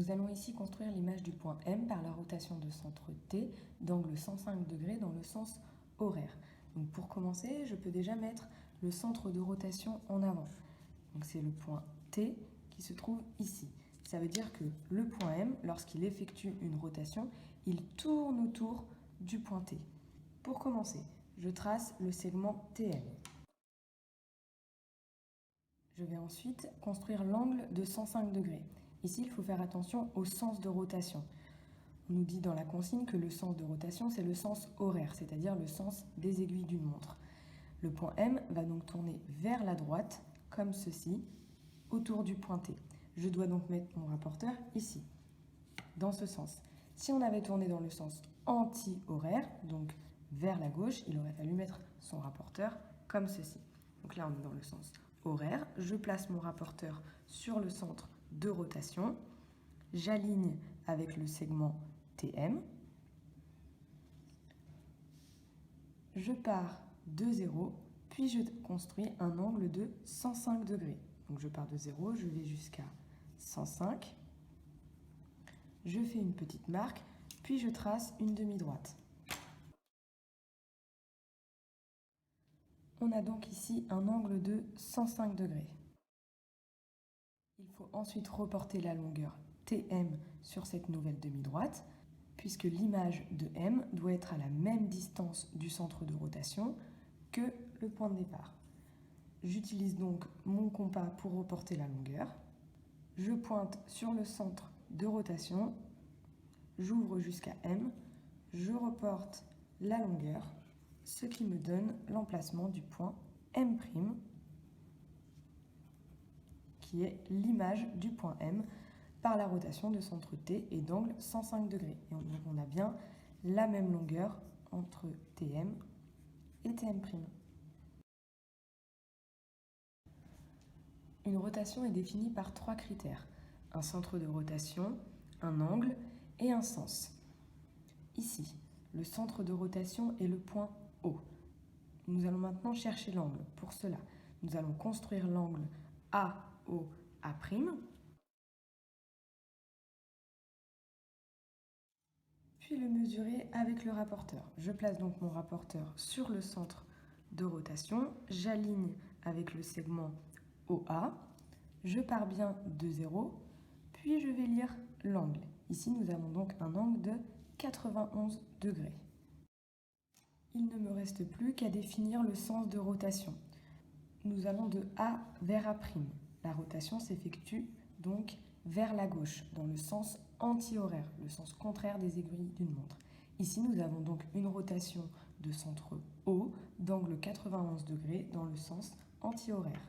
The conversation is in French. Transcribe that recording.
Nous allons ici construire l'image du point M par la rotation de centre T d'angle 105 degrés dans le sens horaire. Donc pour commencer, je peux déjà mettre le centre de rotation en avant. Donc c'est le point T qui se trouve ici. Ça veut dire que le point M, lorsqu'il effectue une rotation, il tourne autour du point T. Pour commencer, je trace le segment TM. Je vais ensuite construire l'angle de 105 degrés. Ici, il faut faire attention au sens de rotation. On nous dit dans la consigne que le sens de rotation, c'est le sens horaire, c'est-à-dire le sens des aiguilles d'une montre. Le point M va donc tourner vers la droite, comme ceci, autour du point T. Je dois donc mettre mon rapporteur ici, dans ce sens. Si on avait tourné dans le sens anti-horaire, donc vers la gauche, il aurait fallu mettre son rapporteur comme ceci. Donc là, on est dans le sens horaire. Je place mon rapporteur sur le centre de rotation. J'aligne avec le segment TM. Je pars de 0, puis je construis un angle de 105 degrés. Donc je pars de 0, je vais jusqu'à 105. Je fais une petite marque, puis je trace une demi-droite. On a donc ici un angle de 105 degrés. Il faut ensuite reporter la longueur TM sur cette nouvelle demi-droite, puisque l'image de M doit être à la même distance du centre de rotation que le point de départ. J'utilise donc mon compas pour reporter la longueur. Je pointe sur le centre de rotation, j'ouvre jusqu'à M, je reporte la longueur, ce qui me donne l'emplacement du point M', qui est l'image du point M par la rotation de centre T et d'angle 105 degrés. Et donc on a bien la même longueur entre TM et TM'. Une rotation est définie par 3 critères: un centre de rotation, un angle et un sens. Ici, le centre de rotation est le point O. Nous allons maintenant chercher l'angle. Pour cela, nous allons construire l'angle AOA', puis le mesurer avec le rapporteur. Je place donc mon rapporteur sur le centre de rotation, j'aligne avec le segment OA, je pars bien de 0, puis je vais lire l'angle. Ici, nous avons donc un angle de 91 degrés. Il ne me reste plus qu'à définir le sens de rotation. Nous allons de A vers A'. La rotation s'effectue donc vers la gauche, dans le sens anti-horaire, le sens contraire des aiguilles d'une montre. Ici, nous avons donc une rotation de centre O d'angle 91 degrés dans le sens anti-horaire.